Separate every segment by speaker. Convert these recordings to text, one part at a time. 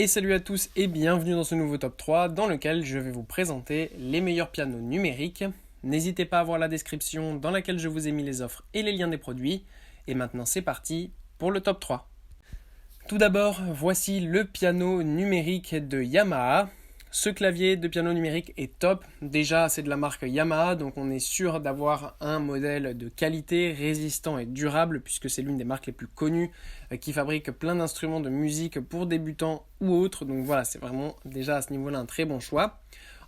Speaker 1: Et salut à tous et bienvenue dans ce nouveau top 3 dans lequel je vais vous présenter les meilleurs pianos numériques. N'hésitez pas à voir la description dans laquelle je vous ai mis les offres et les liens des produits. Et maintenant c'est parti pour le top 3. Tout d'abord, voici le piano numérique de Yamaha. Ce clavier de piano numérique est top. Déjà, c'est de la marque Yamaha, donc on est sûr d'avoir un modèle de qualité, résistant et durable, puisque c'est l'une des marques les plus connues qui fabrique plein d'instruments de musique pour débutants ou autres. Donc voilà, c'est vraiment déjà à ce niveau-là un très bon choix.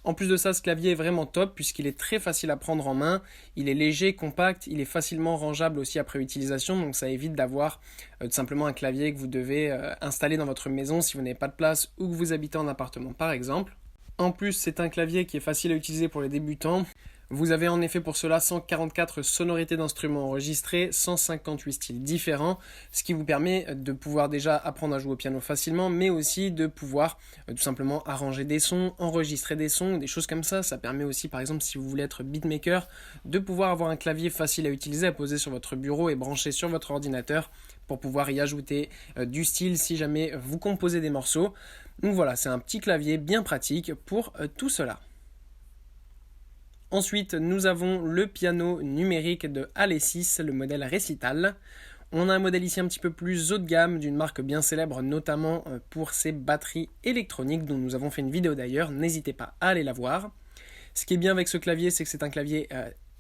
Speaker 1: En plus de ça, ce clavier est vraiment top puisqu'il est très facile à prendre en main, il est léger, compact, il est facilement rangeable aussi après utilisation, donc ça évite d'avoir tout simplement un clavier que vous devez installer dans votre maison si vous n'avez pas de place ou que vous habitez en appartement par exemple. En plus, c'est un clavier qui est facile à utiliser pour les débutants. Vous avez en effet pour cela 144 sonorités d'instruments enregistrées, 158 styles différents, ce qui vous permet de pouvoir déjà apprendre à jouer au piano facilement, mais aussi de pouvoir tout simplement arranger des sons, enregistrer des sons, des choses comme ça. Ça permet aussi, par exemple, si vous voulez être beatmaker, de pouvoir avoir un clavier facile à utiliser, à poser sur votre bureau et brancher sur votre ordinateur pour pouvoir y ajouter du style si jamais vous composez des morceaux. Donc voilà, c'est un petit clavier bien pratique pour tout cela. Ensuite, nous avons le piano numérique de Alesis, le modèle Recital. On a un modèle ici un petit peu plus haut de gamme, d'une marque bien célèbre, notamment pour ses batteries électroniques, dont nous avons fait une vidéo d'ailleurs, n'hésitez pas à aller la voir. Ce qui est bien avec ce clavier, c'est que c'est un clavier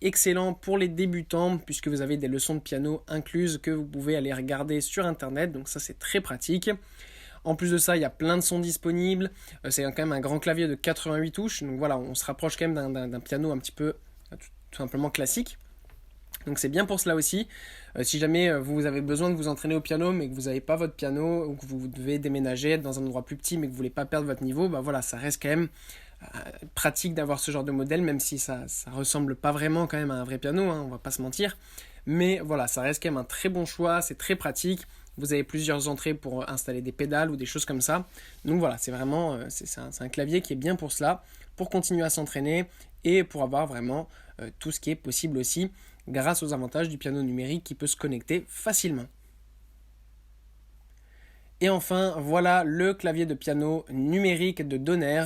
Speaker 1: excellent pour les débutants, puisque vous avez des leçons de piano incluses que vous pouvez aller regarder sur internet, donc ça c'est très pratique. En plus de ça, il y a plein de sons disponibles. C'est quand même un grand clavier de 88 touches. Donc voilà, on se rapproche quand même d'un piano un petit peu tout simplement classique. Donc c'est bien pour cela aussi. Si jamais vous avez besoin de vous entraîner au piano, mais que vous n'avez pas votre piano, ou que vous devez déménager, être dans un endroit plus petit, mais que vous ne voulez pas perdre votre niveau, bah voilà, ça reste quand même pratique d'avoir ce genre de modèle, même si ça ressemble pas vraiment quand même à un vrai piano, hein, on va pas se mentir. Mais voilà, ça reste quand même un très bon choix, c'est très pratique. Vous avez plusieurs entrées pour installer des pédales ou des choses comme ça. Donc voilà, c'est vraiment c'est un clavier qui est bien pour cela, pour continuer à s'entraîner et pour avoir vraiment tout ce qui est possible aussi grâce aux avantages du piano numérique qui peut se connecter facilement. Et enfin, voilà le clavier de piano numérique de Donner.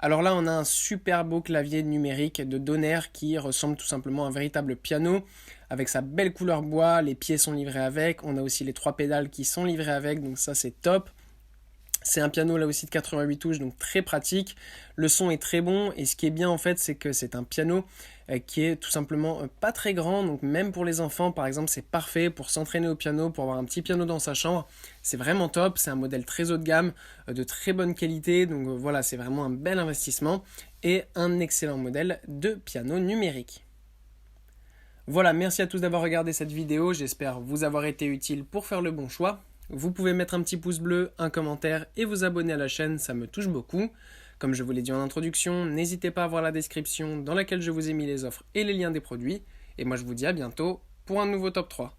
Speaker 1: Alors là, on a un super beau clavier numérique de Donner qui ressemble tout simplement à un véritable piano avec sa belle couleur bois, les pieds sont livrés avec, on a aussi les 3 pédales qui sont livrées avec, donc ça c'est top. C'est un piano là aussi de 88 touches, donc très pratique. Le son est très bon et ce qui est bien en fait, c'est que c'est un piano qui est tout simplement pas très grand. Donc même pour les enfants par exemple, c'est parfait pour s'entraîner au piano, pour avoir un petit piano dans sa chambre. C'est vraiment top, c'est un modèle très haut de gamme, de très bonne qualité. Donc voilà, c'est vraiment un bel investissement et un excellent modèle de piano numérique. Voilà, merci à tous d'avoir regardé cette vidéo, j'espère vous avoir été utile pour faire le bon choix. Vous pouvez mettre un petit pouce bleu, un commentaire et vous abonner à la chaîne, ça me touche beaucoup. Comme je vous l'ai dit en introduction, n'hésitez pas à voir la description dans laquelle je vous ai mis les offres et les liens des produits. Et moi je vous dis à bientôt pour un nouveau top 3.